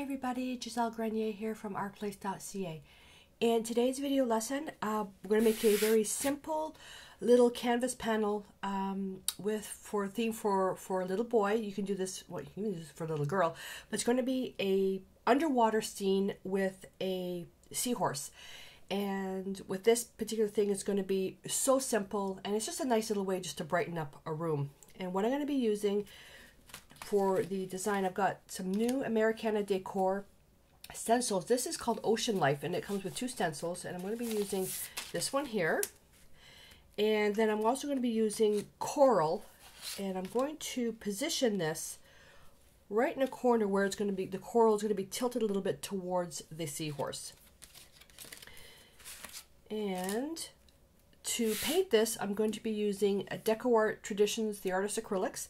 everybody, Giselle Grenier here from artplace.ca. In today's video lesson, we're going to make a very simple little canvas panel for a theme for a little boy. You can do this, well, you can do this for a little girl, but it's going to be a underwater scene with a seahorse. And with this particular thing, it's going to be so simple, and it's just a nice little way just to brighten up a room. And what I'm going to be using for the design, I've got some new Americana Decor stencils. This is called Ocean Life, and it comes with two stencils, and I'm going to be using this one here. And then I'm also going to be using Coral, and I'm going to position this right in a corner where it's going to be, the coral is going to be tilted a little bit towards the seahorse. And to paint this, I'm going to be using a DecoArt Traditions The Artist Acrylics.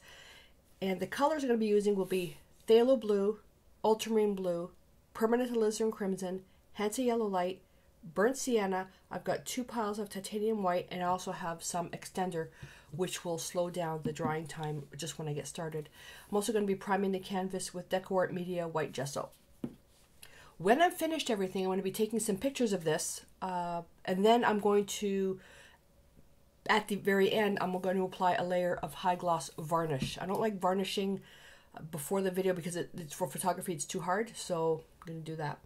And the colors I'm going to be using will be Phthalo Blue, Ultramarine Blue, Permanent Alizarin Crimson, Hansa Yellow Light, Burnt Sienna. I've got 2 piles of Titanium White, and I also have some extender, which will slow down the drying time just when I get started. I'm also going to be priming the canvas with DecoArt Media White Gesso. When I've finished everything, I'm going to be taking some pictures of this, and then I'm going to, at the very end, I'm going to apply a layer of high gloss varnish. I don't like varnishing before the video because it's for photography, it's too hard, so I'm going to do that.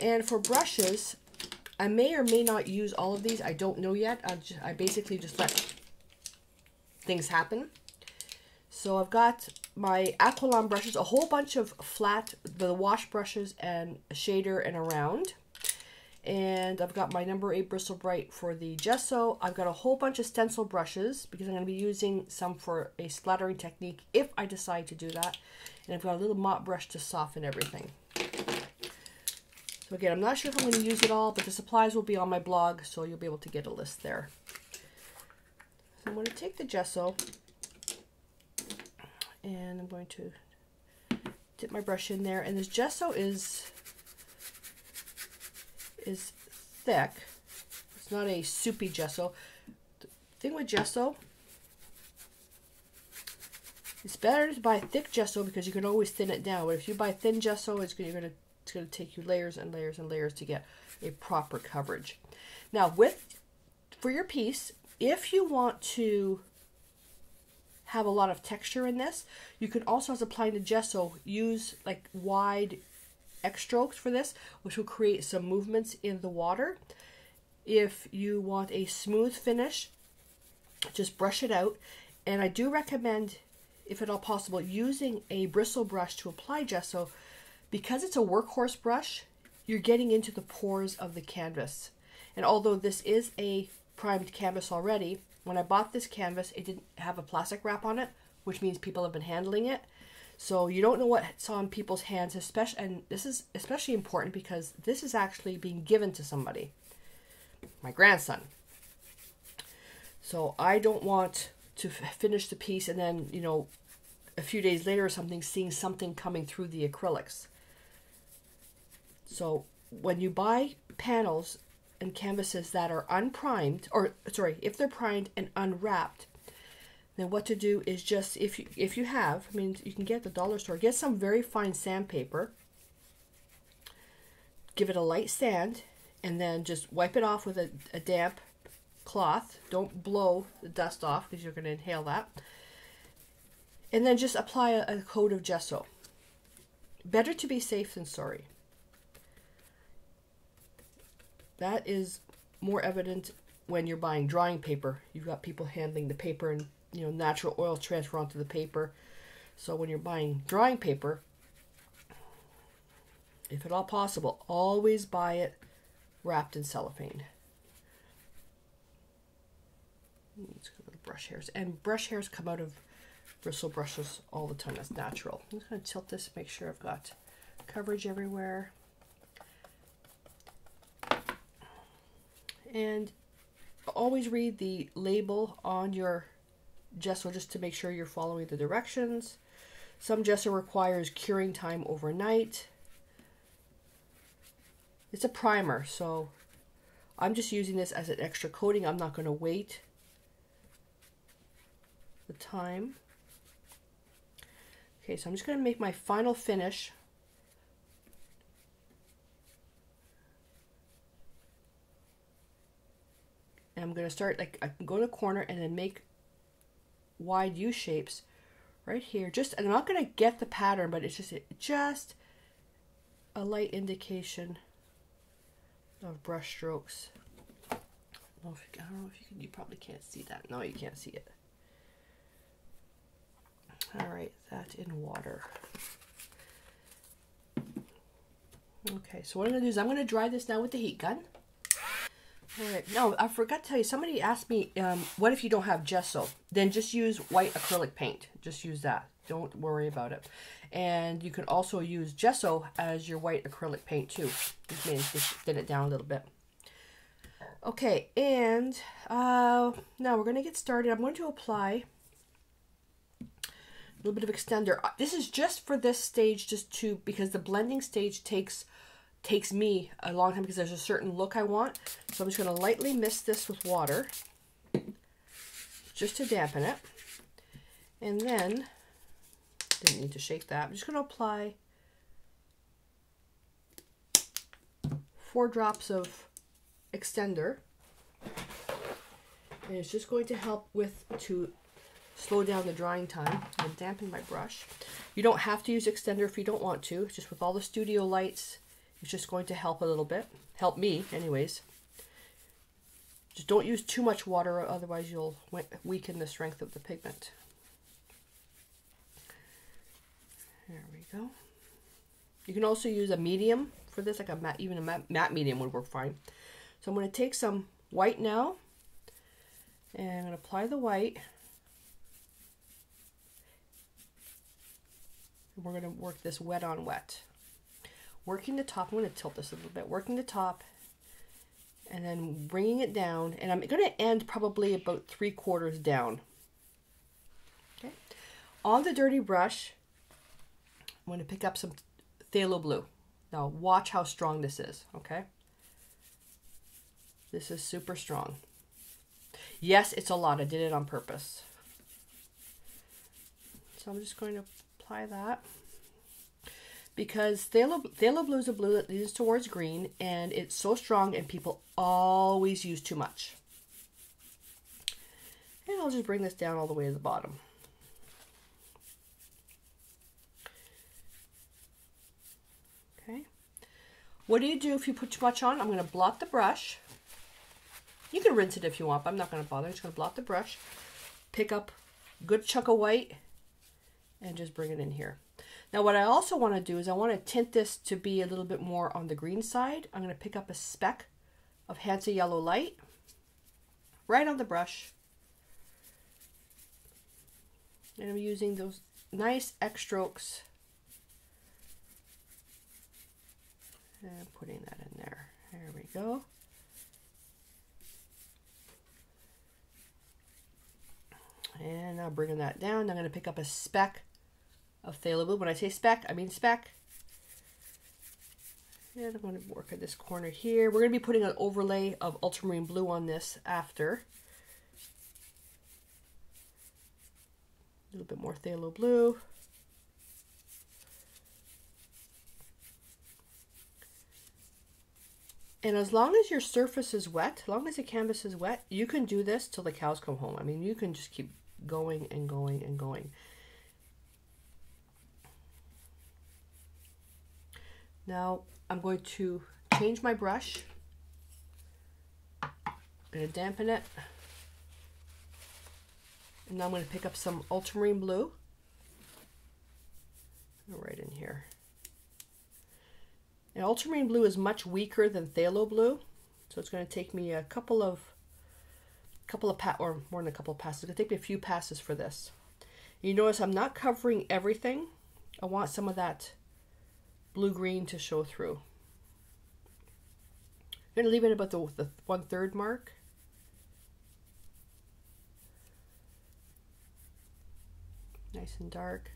And for brushes, I may or may not use all of these. I don't know yet. I basically just let things happen. So I've got my Aqualon brushes, a whole bunch of flat, the wash brushes and a shader and a round. And I've got my number 8 Bristle Bright for the gesso. I've got a whole bunch of stencil brushes because I'm going to be using some for a splattering technique if I decide to do that. And I've got a little mop brush to soften everything. So again, I'm not sure if I'm going to use it all, but the supplies will be on my blog, so you'll be able to get a list there. So I'm going to take the gesso, and I'm going to dip my brush in there. And this gesso is thick. It's not a soupy gesso. The thing with gesso, it's better to buy thick gesso because you can always thin it down. But if you buy thin gesso, it's going to take you layers and layers and layers to get a proper coverage. Now, for your piece, if you want to have a lot of texture in this, you can also, as applying the gesso, use like wide X strokes for this, which will create some movements in the water. If you want a smooth finish, just brush it out. And I do recommend, if at all possible, using a bristle brush to apply gesso. Because it's a workhorse brush, you're getting into the pores of the canvas. And although this is a primed canvas already, when I bought this canvas, it didn't have a plastic wrap on it, which means people have been handling it. So you don't know what's on people's hands, and this is especially important because this is actually being given to somebody, my grandson. So I don't want to finish the piece and then, you know, a few days later or something, seeing something coming through the acrylics. So when you buy panels and canvases that are unprimed, or sorry, if they're primed and unwrapped, then what to do is just, if you have, I mean, you can get at the dollar store, get some very fine sandpaper, give it a light sand, and then just wipe it off with a damp cloth. Don't blow the dust off because you're going to inhale that. And then just apply a coat of gesso. Better to be safe than sorry. That is more evident when you're buying drawing paper. You've got people handling the paper and, you know, natural oil transfer onto the paper. So when you're buying drawing paper, if at all possible, always buy it wrapped in cellophane. Let's go with brush hairs. And brush hairs come out of bristle brushes all the time. That's natural. I'm just going to tilt this, make sure I've got coverage everywhere. And always read the label on your gesso just to make sure you're following the directions. Some gesso requires curing time overnight. It's a primer, so I'm just using this as an extra coating. I'm not going to wait the time. Okay, so I'm just going to make my final finish I'm going to start, like, I can go to a corner and then make wide U shapes right here. Just, and I'm not going to get the pattern, but it's just a light indication of brush strokes. I don't know if you can, you probably can't see that. No, you can't see it. All right, that in water. Okay, so what I'm going to do is I'm going to dry this now with the heat gun. All right, no, I forgot to tell you, somebody asked me, what if you don't have gesso? Then just use white acrylic paint. Just use that. Don't worry about it. And you can also use gesso as your white acrylic paint too. Just thin it down a little bit. Okay, and now we're going to get started. I'm going to apply a little bit of extender. This is just for this stage, because the blending stage takes me a long time because there's a certain look I want. So I'm just going to lightly mist this with water just to dampen it. And then, didn't need to shake that. I'm just going to apply 4 drops of extender. And it's just going to help to slow down the drying time and dampen my brush. You don't have to use extender if you don't want to. Just with all the studio lights, it's just going to help a little bit. Help me, anyways. Just don't use too much water, otherwise you'll weaken the strength of the pigment. There we go. You can also use a medium for this, like a matte, even a matte medium would work fine. So I'm going to take some white now, and I'm going to apply the white. And we're going to work this wet on wet. Working the top, I'm going to tilt this a little bit, working the top and then bringing it down, and I'm going to end probably about 3/4 down. Okay. On the dirty brush, I'm going to pick up some phthalo blue. Now watch how strong this is, okay? This is super strong. Yes, it's a lot. I did it on purpose. So I'm just going to apply that. Because phthalo blue is a blue that leans towards green, and it's so strong and people always use too much. And I'll just bring this down all the way to the bottom. Okay. What do you do if you put too much on? I'm going to blot the brush. You can rinse it if you want, but I'm not going to bother. I'm just going to blot the brush, pick up a good chunk of white, and just bring it in here. Now what I also want to do is I want to tint this to be a little bit more on the green side. I'm going to pick up a speck of Hansa Yellow Light right on the brush. And I'm using those nice X strokes and putting that in there. There we go. And now bringing that down, I'm going to pick up a speck of phthalo blue. When I say speck, I mean speck. And I'm going to work at this corner here. We're going to be putting an overlay of ultramarine blue on this after. A little bit more phthalo blue. And as long as your surface is wet, as long as the canvas is wet, you can do this till the cows come home. I mean, you can just keep going and going and going. Now I'm going to change my brush. I'm going to dampen it. And now I'm going to pick up some ultramarine blue. Right in here. And ultramarine blue is much weaker than phthalo blue, so it's going to take me a couple of or more than a couple of passes. It's going to take me a few passes for this. You notice I'm not covering everything. I want some of that blue-green to show through. I'm going to leave it about the 1/3 mark. Nice and dark.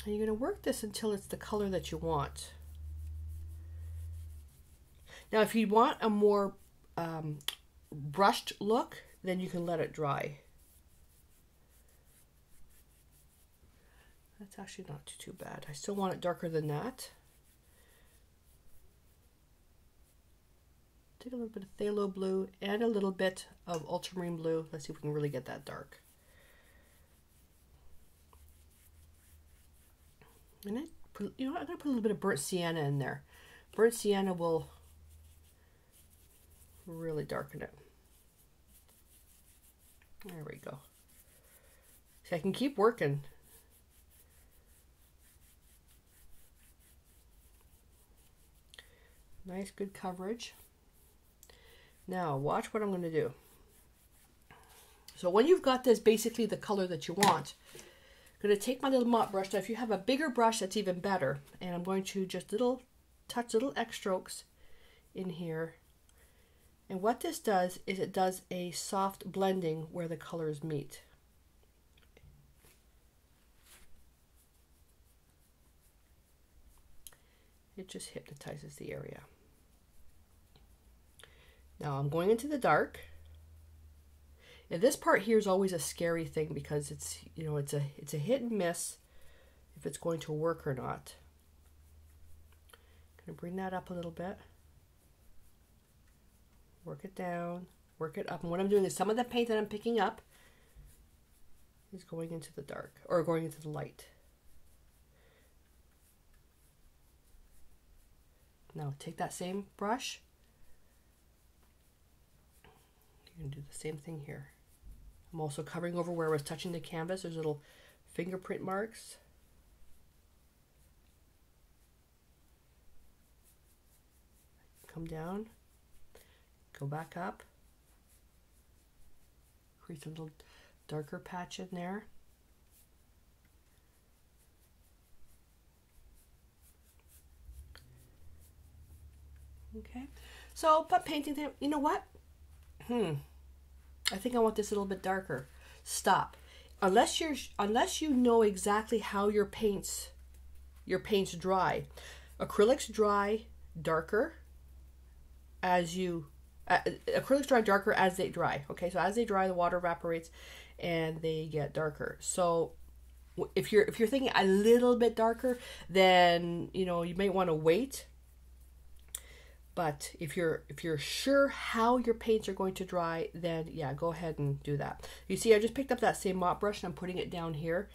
And you're going to work this until it's the color that you want. Now, if you want a more brushed look, then you can let it dry. That's actually not too bad. I still want it darker than that. take a little bit of phthalo blue and a little bit of ultramarine blue. Let's see if we can really get that dark. And I'm going to put a little bit of burnt sienna in there. Burnt sienna will really darken it. There we go. See, I can keep working. Nice, good coverage. Now, watch what I'm going to do. So when you've got this, basically the color that you want, I'm going to take my little mop brush. Now, if you have a bigger brush, that's even better. And I'm going to just touch little X strokes in here. And what this does is it does a soft blending where the colors meet. It just hypnotizes the area. Now I'm going into the dark. And this part here is always a scary thing because it's, you know, it's a hit and miss if it's going to work or not. I'm going to bring that up a little bit. Work it down, work it up. And what I'm doing is some of the paint that I'm picking up is going into the dark or going into the light. Now take that same brush. You're going to do the same thing here. I'm also covering over where I was touching the canvas. There's little fingerprint marks. Come down, go back up, create a little darker patch in there. Okay, so but painting them, you know what? I think I want this a little bit darker. Stop. Unless you know exactly how your paints dry. Acrylics dry darker as you acrylics dry darker as they dry. Okay, so as they dry, the water evaporates and they get darker. So if you're thinking a little bit darker, then you know you might want to wait. But if you're sure how your paints are going to dry, then yeah, go ahead and do that. You see, I just picked up that same mop brush and I'm putting it down here.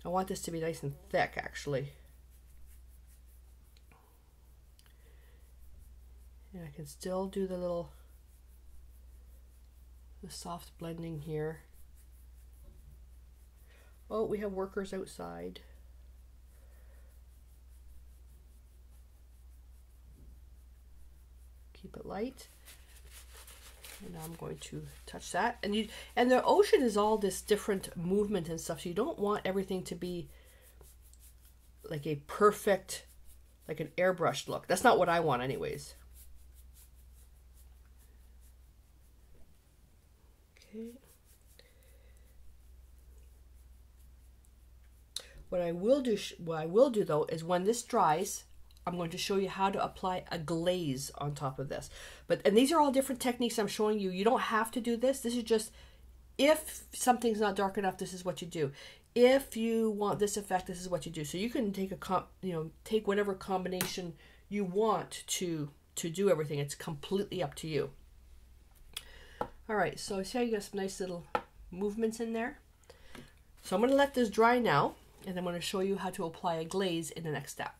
I want this to be nice and thick, actually. And I can still do the soft blending here. Oh, we have workers outside. Keep it light. And now I'm going to touch that. And the ocean is all this different movement and stuff. So you don't want everything to be like a perfect, like an airbrushed look. That's not what I want anyways. Okay. What I will do though is when this dries, I'm going to show you how to apply a glaze on top of this. And these are all different techniques I'm showing you. You don't have to do this. This is just, if something's not dark enough, this is what you do. If you want this effect, this is what you do. So you can take take whatever combination you want to do everything. It's completely up to you. All right, so see how you got some nice little movements in there? So I'm going to let this dry now, and I'm going to show you how to apply a glaze in the next step.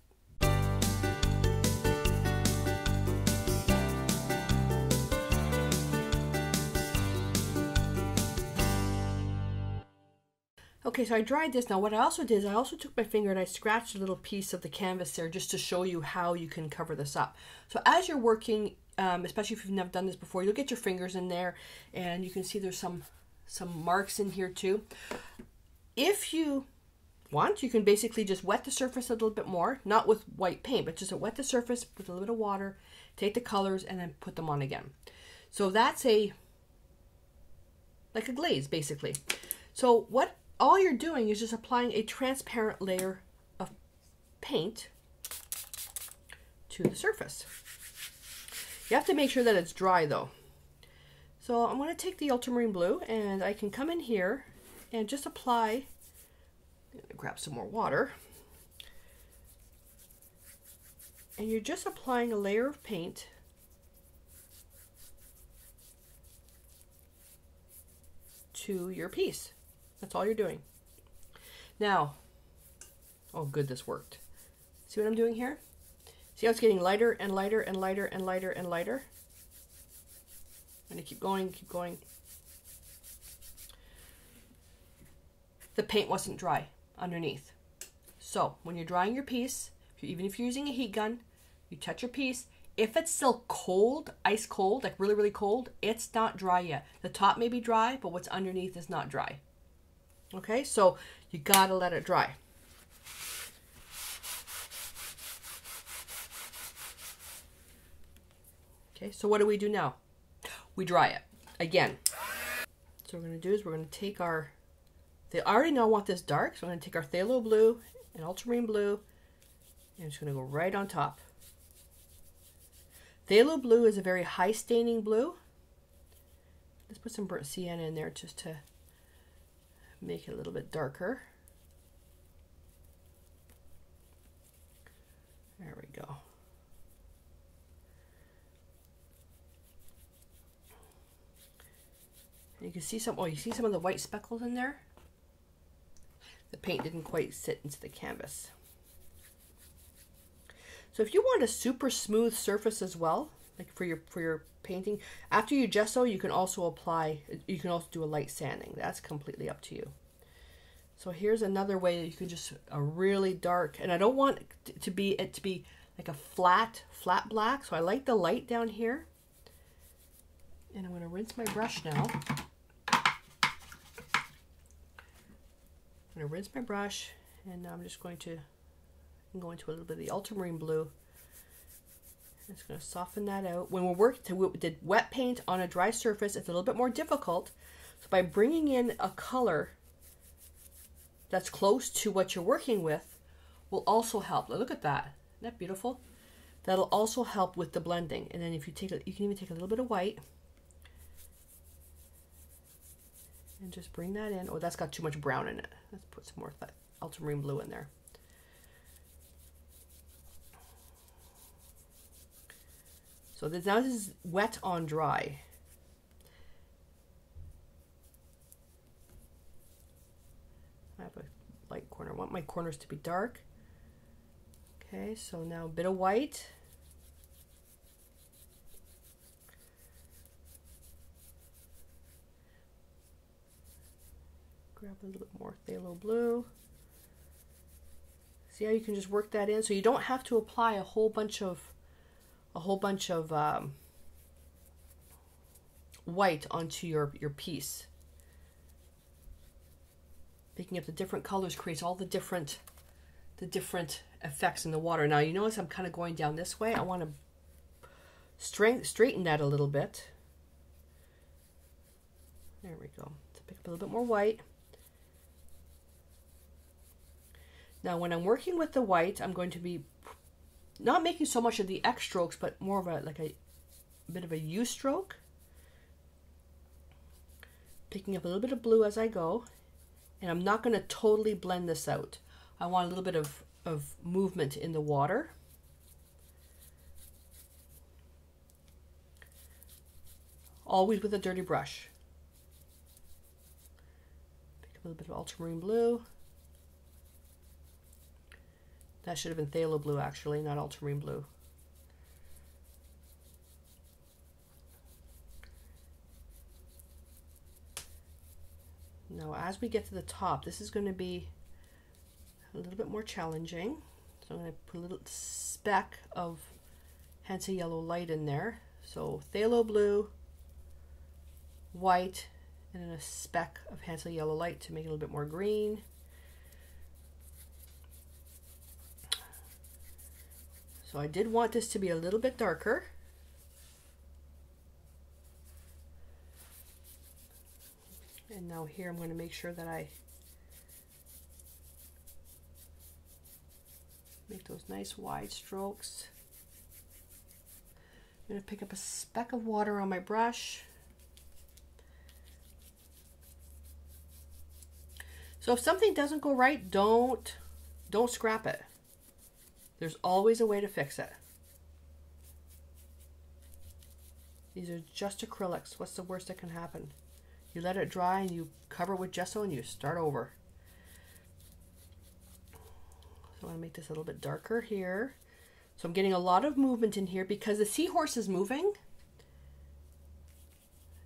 Okay, so I dried this. Now what I also did is I also took my finger and I scratched a little piece of the canvas there just to show you how you can cover this up. So as you're working, especially if you've never done this before, you'll get your fingers in there and you can see there's some marks in here too. If you want, you can basically just wet the surface a little bit more, not with white paint, but just wet the surface with a little bit of water, take the colors and then put them on again. So that's like a glaze basically. So all you're doing is just applying a transparent layer of paint to the surface. You have to make sure that it's dry though. So I'm going to take the ultramarine blue and I can come in here and just apply, I'm going to grab some more water. And you're just applying a layer of paint to your piece. That's all you're doing. Now, oh good, this worked. See what I'm doing here? See how it's getting lighter and lighter and lighter and lighter and lighter? And I keep going, keep going. The paint wasn't dry underneath. So when you're drying your piece, even if you're using a heat gun, you touch your piece. If it's still cold, ice cold, like really, really cold, it's not dry yet. The top may be dry, but what's underneath is not dry. Okay, so you gotta let it dry. Okay, so what do we do now? We dry it again. So what we're gonna do is we're gonna take our, I already know I want this dark, so I'm gonna take our phthalo blue and ultramarine blue, and I'm just gonna go right on top. Phthalo blue is a very high staining blue. Let's put some burnt sienna in there just to make it a little bit darker. There we go. And you can see some, oh, you see some of the white speckles in there? The paint didn't quite sit into the canvas. So if you want a super smooth surface as well, like for your painting, after you gesso, you can also do a light sanding. That's completely up to you. So here's another way that you can just a really dark, and I don't want it to be like a flat black, so I like the light down here. And I'm going to rinse my brush now. I'm going to rinse my brush, and now I'm just going to go into a little bit of the ultramarine blue. I'm just going to soften that out. When we're working with wet paint on a dry surface, it's a little bit more difficult. So by bringing in a color that's close to what you're working with will also help. Look at that. Isn't that beautiful? That'll also help with the blending. And then if you take you can even take a little bit of white and just bring that in. Oh, that's got too much brown in it. Let's put some more ultramarine blue in there. So now this is wet on dry. I have a light corner. I want my corners to be dark. Okay, so now a bit of white. Grab a little bit more phthalo blue. See how you can just work that in? So you don't have to apply a whole bunch of white onto your piece. Picking up the different colors creates all the different effects in the water. Now you notice I'm kind of going down this way. I want to straighten that a little bit. There we go. So pick up a little bit more white. Now when I'm working with the white, I'm going to be not making so much of the X strokes, but more of a bit of a U stroke. Picking up a little bit of blue as I go. And I'm not going to totally blend this out. I want a little bit of movement in the water. Always with a dirty brush. Pick up a little bit of ultramarine blue. That should have been phthalo blue actually, not ultramarine blue. Now as we get to the top, this is going to be a little bit more challenging. So I'm going to put a little speck of Hansa yellow light in there. So phthalo blue, white, and then a speck of Hansa yellow light to make it a little bit more green. So I did want this to be a little bit darker. And now here I'm going to make sure that I make those nice wide strokes. I'm going to pick up a speck of water on my brush. So if something doesn't go right, don't scrap it. There's always a way to fix it. These are just acrylics. What's the worst that can happen? You let it dry and you cover it with gesso and you start over. So I want to make this a little bit darker here. So I'm getting a lot of movement in here because the seahorse is moving.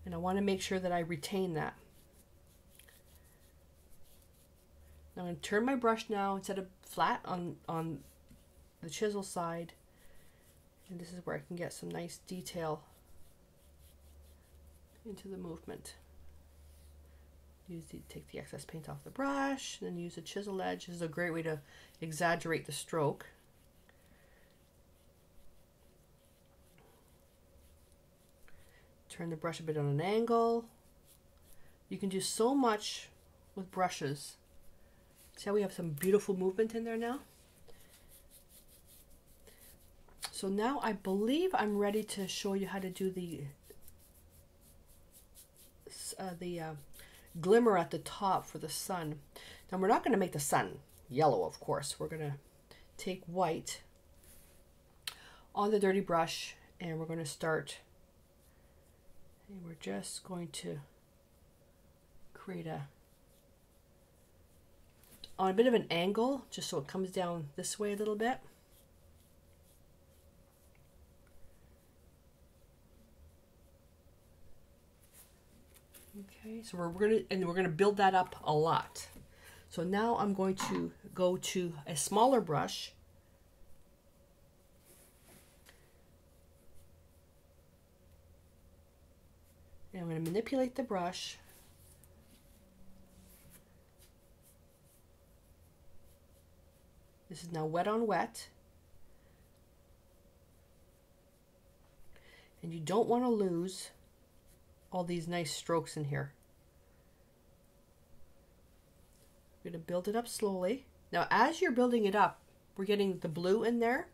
And I want to make sure that I retain that. I'm going to turn my brush now instead of flat on the chisel side. And this is where I can get some nice detail into the movement. Take the excess paint off the brush, and then use a chisel edge. This is a great way to exaggerate the stroke. Turn the brush a bit on an angle. You can do so much with brushes. See how we have some beautiful movement in there now? So now I believe I'm ready to show you how to do the glimmer at the top for the sun. Now we're not going to make the sun yellow, of course. We're going to take white on the dirty brush and we're going to start, and we're just going to create on a bit of an angle, just so it comes down this way a little bit. Okay, so we're gonna build that up a lot. So now I'm going to go to a smaller brush. And I'm going to manipulate the brush. This is now wet on wet. And you don't want to lose all these nice strokes in here. I'm going to build it up slowly. Now as you're building it up, we're getting the blue in there.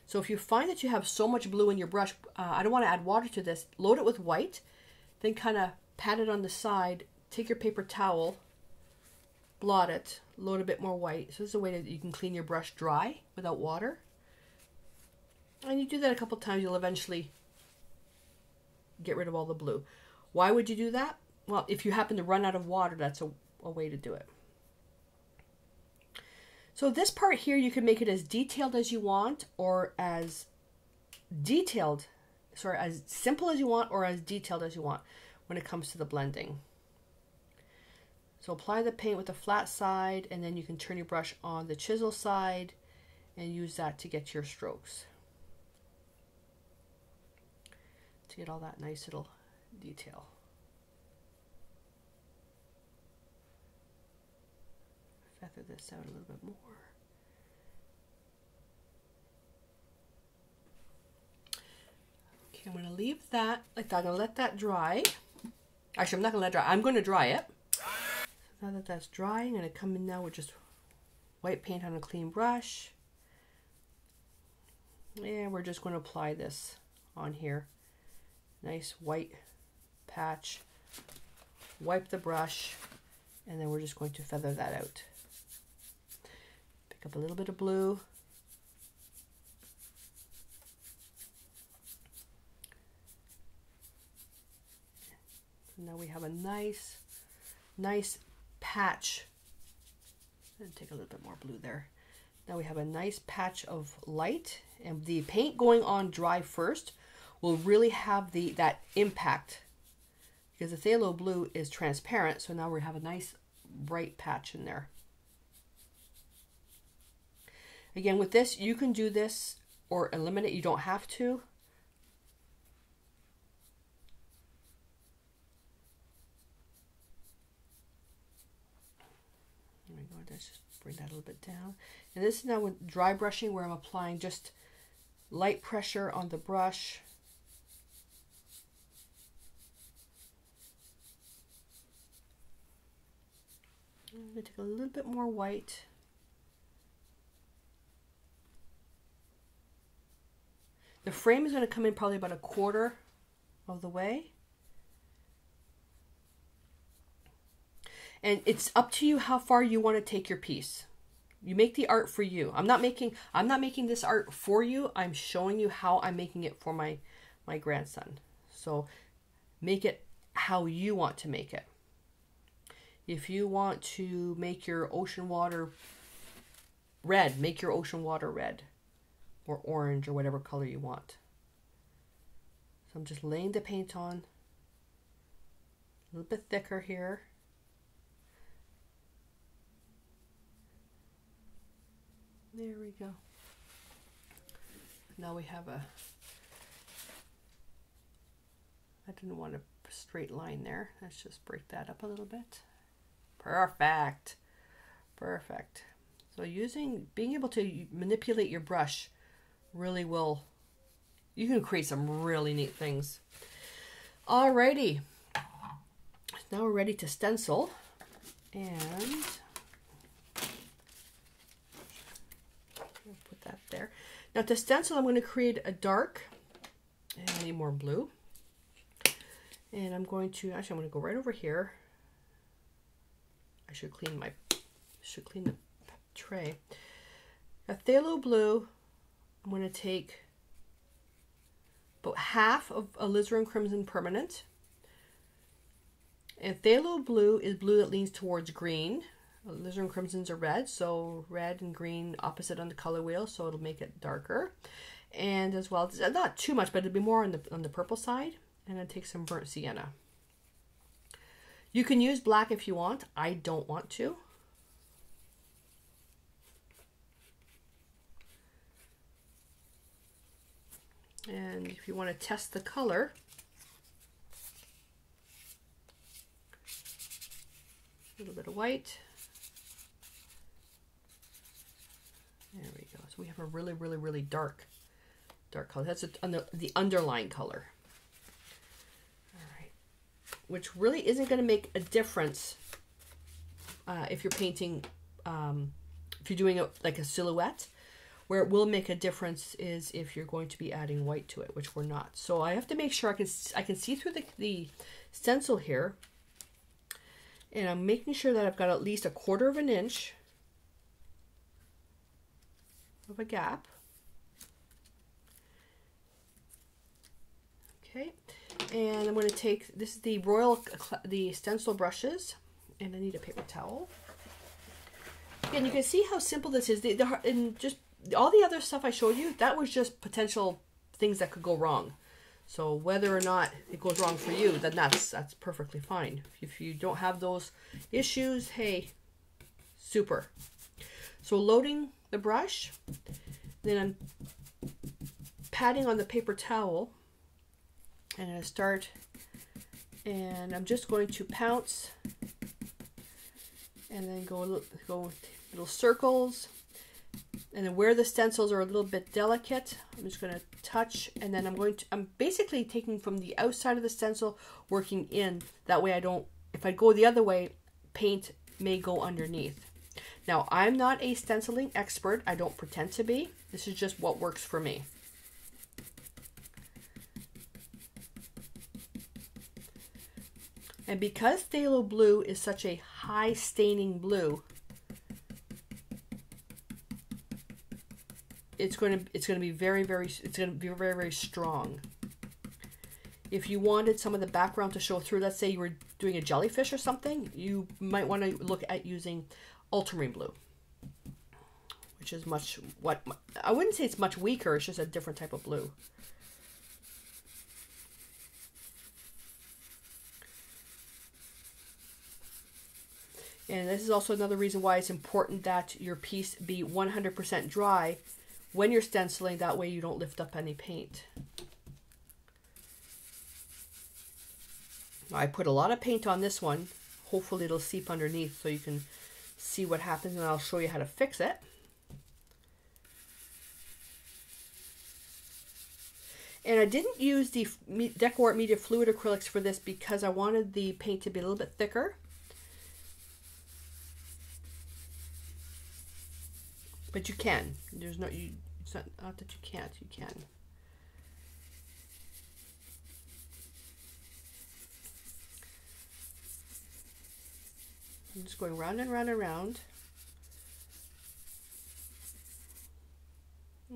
So if you find that you have so much blue in your brush, I don't want to add water to this, load it with white, then kind of pat it on the side, take your paper towel, blot it, load a bit more white. So this is a way that you can clean your brush dry without water. And you do that a couple times, you'll eventually get rid of all the blue. Why would you do that? Well, if you happen to run out of water, that's a way to do it. So this part here, you can make it as detailed as you want, or as as simple as you want, or as detailed as you want when it comes to the blending. So apply the paint with the flat side, and then you can turn your brush on the chisel side and use that to get your strokes. To get all that nice little detail. Feather this out a little bit more. Okay, I'm going to leave that like that. I'm going to let that dry. Actually, I'm not going to let it dry. I'm going to dry it. Now that that's dry, I'm going to come in now with just white paint on a clean brush. And we're just going to apply this on here. Nice white patch. Wipe the brush, and then we're just going to feather that out. Pick up a little bit of blue. And now we have a nice patch. And take a little bit more blue there. Now we have a nice patch of light, and the paint going on dry first will really have that impact, because the phthalo blue is transparent. So now we have a nice bright patch in there. Again, with this, you can do this or eliminate. You don't have to. There we go. Let's just bring that a little bit down. And this is now with dry brushing, where I'm applying just light pressure on the brush. I'm going to take a little bit more white. The frame is going to come in probably about a quarter of the way. And it's up to you how far you want to take your piece. You make the art for you. I'm not making this art for you. I'm showing you how I'm making it for my grandson. So make it how you want to make it. If you want to make your ocean water red, make your ocean water red or orange or whatever color you want. So I'm just laying the paint on a little bit thicker here. There we go. Now we have a, I didn't want a straight line there. Let's just break that up a little bit. Perfect. Perfect. So being able to manipulate your brush really will, you can create some really neat things. Alrighty. Now we're ready to stencil. And put that there. Now to stencil, I'm going to create a dark, and I need more blue. And I'm going to, actually I'm going to go right over here. I should clean the tray. A phthalo blue, I'm going to take about half of alizarin crimson permanent. And phthalo blue is blue that leans towards green. Alizarin crimsons are red, so red and green opposite on the color wheel, so it'll make it darker. And as well, not too much, but it'll be more on the purple side. And then take some burnt sienna. You can use black if you want. I don't want to. And if you want to test the color, a little bit of white. There we go. So we have a really, really, really dark color. That's the underlying color. All right. Which really isn't going to make a difference if you're painting, if you're doing like a silhouette. Where it will make a difference is if you're going to be adding white to it, which we're not. So I have to make sure I can see through the stencil here. And I'm making sure that I've got at least 1/4 of an inch of a gap. Okay, and I'm going to take, this is the stencil brushes, and I need a paper towel. And you can see how simple this is. And just all the other stuff I showed you, that was just potential things that could go wrong. So whether or not it goes wrong for you, then that's perfectly fine. If you don't have those issues, hey, super. So loading the brush, then I'm patting on the paper towel, and I start, and I'm just going to pounce, and then go little circles. And then where the stencils are a little bit delicate, I'm just going to touch, and then I'm basically taking from the outside of the stencil, working in. That way if I go the other way, paint may go underneath. Now, I'm not a stenciling expert. I don't pretend to be. This is just what works for me. And because phthalo blue is such a high staining blue, it's going to be very strong. If you wanted some of the background to show through, let's say you were doing a jellyfish or something, you might want to look at using ultramarine blue, which is I wouldn't say it's much weaker, it's just a different type of blue. And this is also another reason why it's important that your piece be 100% dry when you're stenciling, that way you don't lift up any paint. I put a lot of paint on this one. Hopefully it'll seep underneath so you can see what happens, and I'll show you how to fix it. And I didn't use the DecoArt Media Fluid acrylics for this because I wanted the paint to be a little bit thicker. But you can. It's not that you can't. You can. I'm just going round and round and round.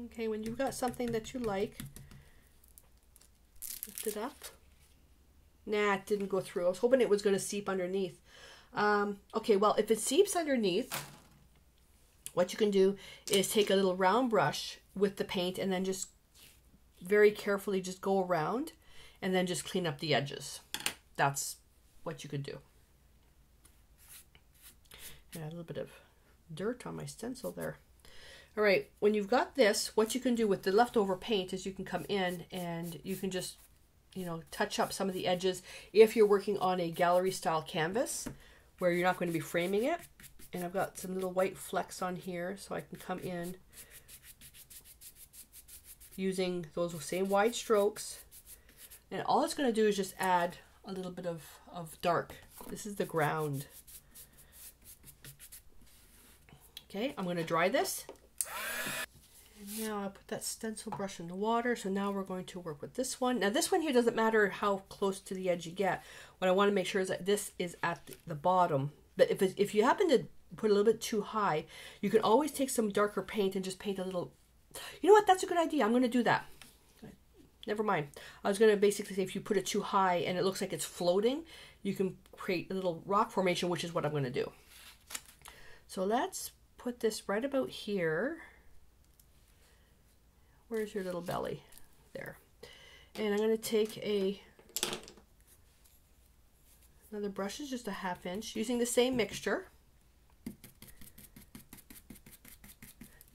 Okay, when you've got something that you like, lift it up. Nah, it didn't go through. I was hoping it was going to seep underneath. Okay, well, if it seeps underneath, what you can do is take a little round brush with the paint and then just very carefully just go around and then just clean up the edges. That's what you could do. Yeah, a little bit of dirt on my stencil there. All right, when you've got this, what you can do with the leftover paint is you can come in and you can just, you know, touch up some of the edges if you're working on a gallery style canvas where you're not going to be framing it. And I've got some little white flecks on here, so I can come in using those same wide strokes. And all it's going to do is just add a little bit of dark. This is the ground. Okay, I'm going to dry this. And now I put that stencil brush in the water. So now we're going to work with this one. Now this one here doesn't matter how close to the edge you get. What I want to make sure is that this is at the bottom. But if you happen to put a little bit too high, you can always take some darker paint and just paint a little. You know what? That's a good idea. I'm going to do that. Never mind. I was going to basically say if you put it too high and it looks like it's floating, you can create a little rock formation, which is what I'm going to do. So let's put this right about here. Where's your little belly? There. And I'm going to take another brush, is just a 1/2 inch, using the same mixture.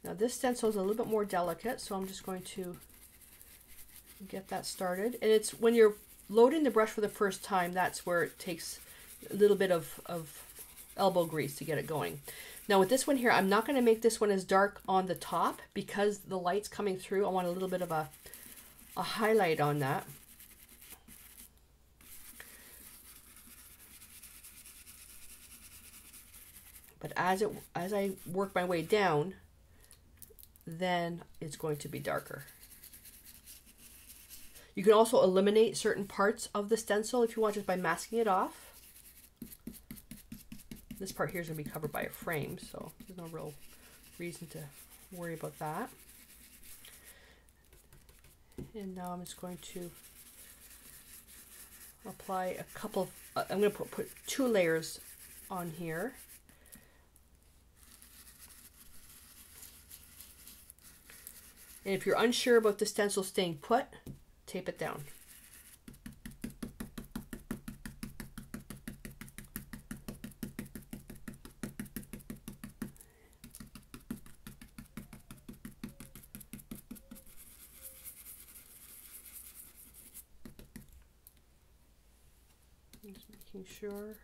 Now this stencil is a little bit more delicate, so I'm just going to get that started. And it's when you're loading the brush for the first time, that's where it takes a little bit of elbow grease to get it going. Now with this one here, I'm not going to make this one as dark on the top because the light's coming through. I want a little bit of a highlight on that. But as I work my way down, then it's going to be darker. You can also eliminate certain parts of the stencil if you want, just by masking it off. This part here is going to be covered by a frame, so there's no real reason to worry about that. And now I'm just going to apply a couple of, I'm going to put 2 layers on here. And if you're unsure about the stencil staying put, tape it down. Just making sure.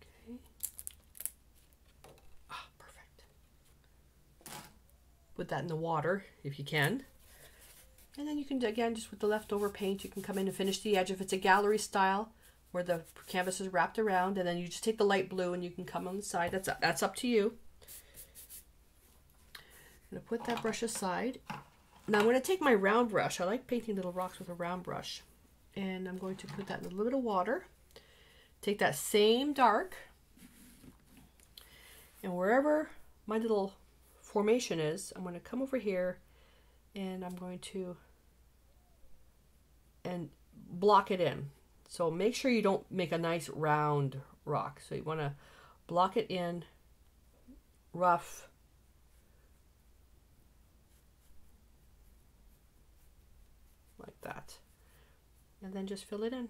Okay. Ah, perfect. Put that in the water if you can. And then you can, again, just with the leftover paint, you can come in and finish the edge if it's a gallery style where the canvas is wrapped around, and then you just take the light blue and you can come on the side. That's up to you. I'm going to put that brush aside. Now I'm going to take my round brush. I like painting little rocks with a round brush. And I'm going to put that in a little bit of water. Take that same dark, and wherever my little formation is, I'm going to come over here and I'm going to block it in. So make sure you don't make a nice round rock. So you want to block it in rough. Like that. And then just fill it in.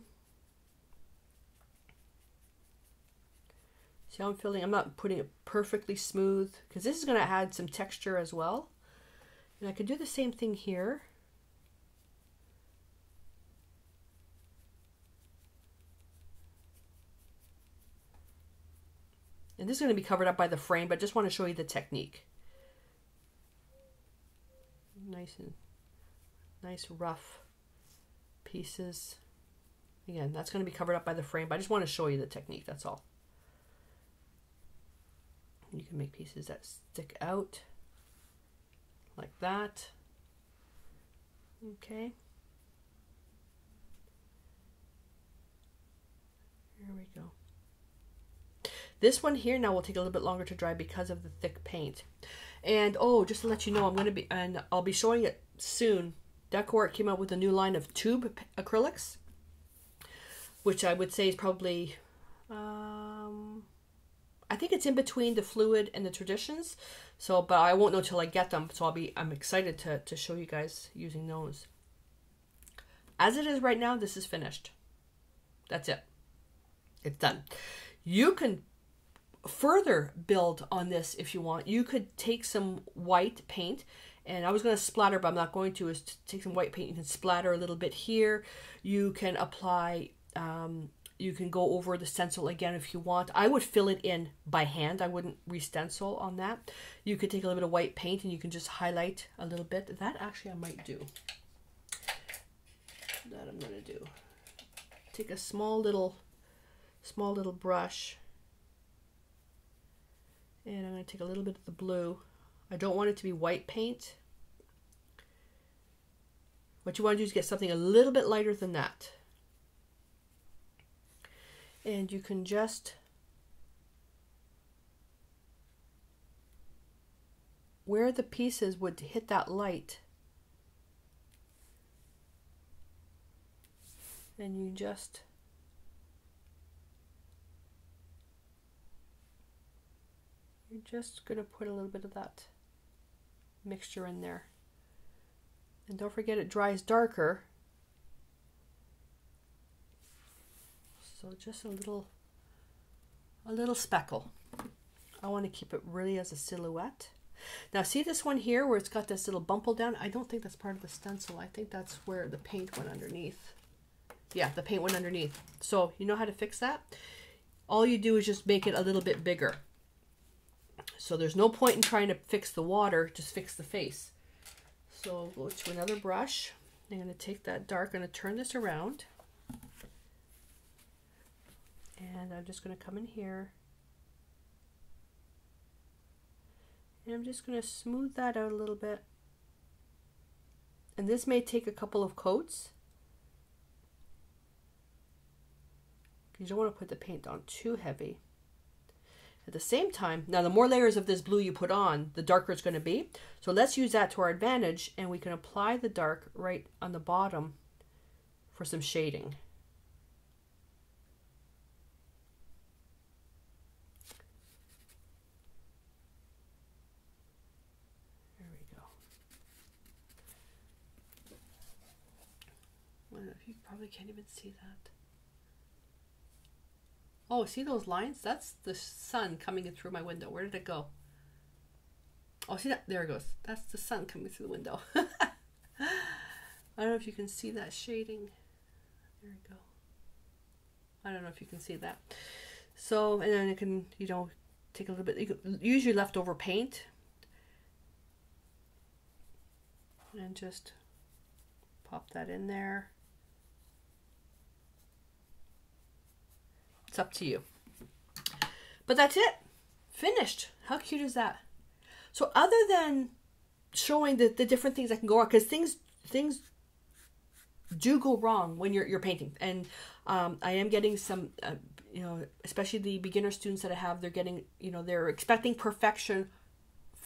See how I'm filling? I'm not putting it perfectly smooth because this is going to add some texture as well. And I could do the same thing here. And this is going to be covered up by the frame, but I just want to show you the technique. Nice rough pieces. Again, that's going to be covered up by the frame, but I just want to show you the technique, that's all. You can make pieces that stick out like that. Okay. Here we go. This one here now will take a little bit longer to dry because of the thick paint. And oh, just to let you know, I'll be showing it soon. DecoArt came out with a new line of tube acrylics, which I would say is probably, I think it's in between the fluid and the traditions. So, but I won't know till I get them. So I'm excited to show you guys using those. As it is right now, this is finished. That's it. It's done. You can further build on this if you want. You could take some white paint, and I was going to splatter, but I'm not going to, is to take some white paint. You can splatter a little bit here. You can apply, you can go over the stencil again if you want. I would fill it in by hand. I wouldn't re-stencil on that. You could take a little bit of white paint and you can just highlight a little bit. That actually I might do. That I'm going to do. Take a small little brush, and I'm going to take a little bit of the blue. I don't want it to be white paint. What you want to do is get something a little bit lighter than that. And you can just, where the pieces would hit that light, and you're just going to put a little bit of that mixture in there. And don't forget it dries darker. So just a little speckle. I want to keep it really as a silhouette. Now see this one here where it's got this little bumple down? I don't think that's part of the stencil. I think that's where the paint went underneath. Yeah, the paint went underneath. So you know how to fix that? All you do is just make it a little bit bigger. So there's no point in trying to fix the water, just fix the face. So go to another brush. I'm going to take that dark, I'm going to turn this around. And I'm just going to come in here. And I'm just going to smooth that out a little bit. And this may take a couple of coats, you don't want to put the paint on too heavy. At the same time, now the more layers of this blue you put on, the darker it's going to be. So let's use that to our advantage, and we can apply the dark right on the bottom for some shading. There we go. I don't know if you probably can't even see that. Oh, see those lines? That's the sun coming in through my window. Where did it go? Oh, see that? There it goes. That's the sun coming through the window. I don't know if you can see that shading. There we go. I don't know if you can see that. So, and then it can, you know, take a little bit, you can use your leftover paint and just pop that in there. It's up to you. But that's it. Finished. How cute is that? So other than showing the different things that can go wrong, because things do go wrong when you're painting. And I am getting some, you know, especially the beginner students that I have, they're getting, you know, they're expecting perfection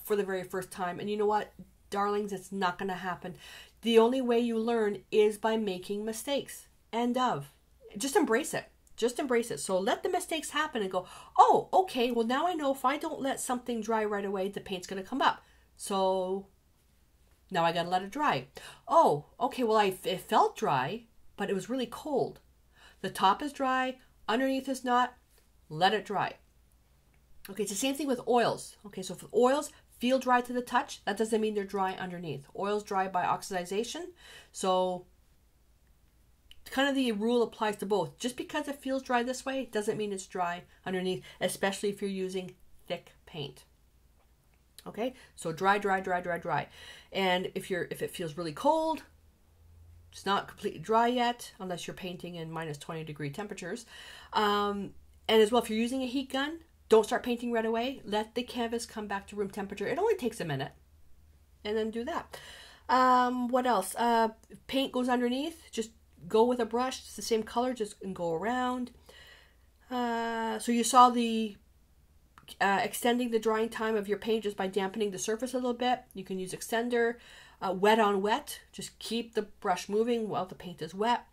for the very first time. And you know what, darlings, it's not going to happen. The only way you learn is by making mistakes. End of. Just embrace it. Just embrace it. So let the mistakes happen and go, oh, okay, well now I know if I don't let something dry right away, the paint's going to come up. So now I got to let it dry. Oh, okay, well it felt dry, but it was really cold. The top is dry, underneath is not. Let it dry. Okay, it's the same thing with oils. Okay, so if oils feel dry to the touch, that doesn't mean they're dry underneath. Oils dry by oxidization. So kind of the rule applies to both. Just because it feels dry this way doesn't mean it's dry underneath, especially if you're using thick paint. Okay, so dry, dry, dry, dry, dry. And if it feels really cold, it's not completely dry yet, unless you're painting in -20-degree temperatures. And as well, if you're using a heat gun, don't start painting right away. Let the canvas come back to room temperature. It only takes a minute, and then do that. What else? Paint goes underneath. Just go with a brush. It's the same color, just and go around. So you saw the extending the drying time of your paint just by dampening the surface a little bit. You can use extender, wet on wet. Just keep the brush moving while the paint is wet.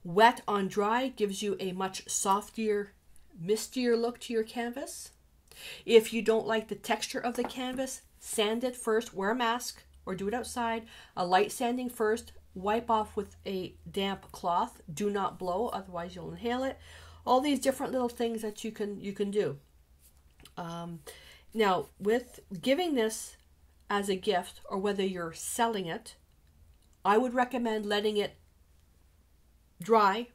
Wet on dry gives you a much softer, mistier look to your canvas. If you don't like the texture of the canvas, sand it first, wear a mask or do it outside. A light sanding first, wipe off with a damp cloth. Do not blow, otherwise you'll inhale it. All these different little things that you can do. Now, with giving this as a gift or whether you're selling it, I would recommend letting it dry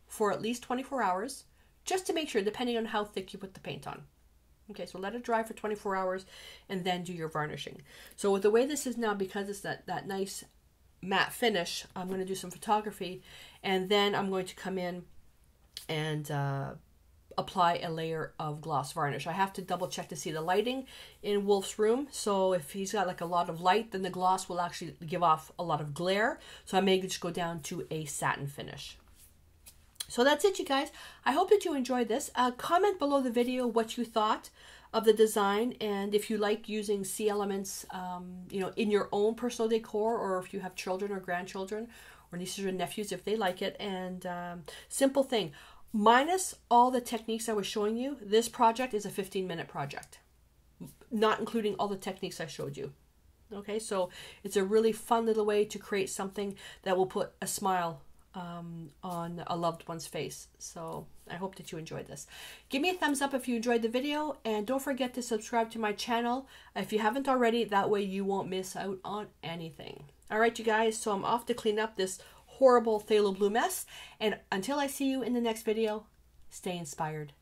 for at least 24 hours just to make sure, depending on how thick you put the paint on. Okay, so let it dry for 24 hours and then do your varnishing. So with the way this is now, because it's that nice matte finish, I'm going to do some photography and then I'm going to come in and apply a layer of gloss varnish. I have to double check to see the lighting in Wolf's room. So if he's got like a lot of light, then the gloss will actually give off a lot of glare. So I may just go down to a satin finish. So that's it, you guys. I hope that you enjoyed this. Comment below the video what you thought of the design and if you like using sea elements, you know, in your own personal decor, or if you have children or grandchildren or nieces or nephews, if they like it. And simple thing, minus all the techniques I was showing you, this project is a 15-minute project, not including all the techniques I showed you. Okay, so it's a really fun little way to create something that will put a smile on a loved one's face. So I hope that you enjoyed this. Give me a thumbs up if you enjoyed the video, and don't forget to subscribe to my channel if you haven't already. That way you won't miss out on anything. All right, you guys, so I'm off to clean up this horrible phthalo blue mess, and until I see you in the next video, stay inspired.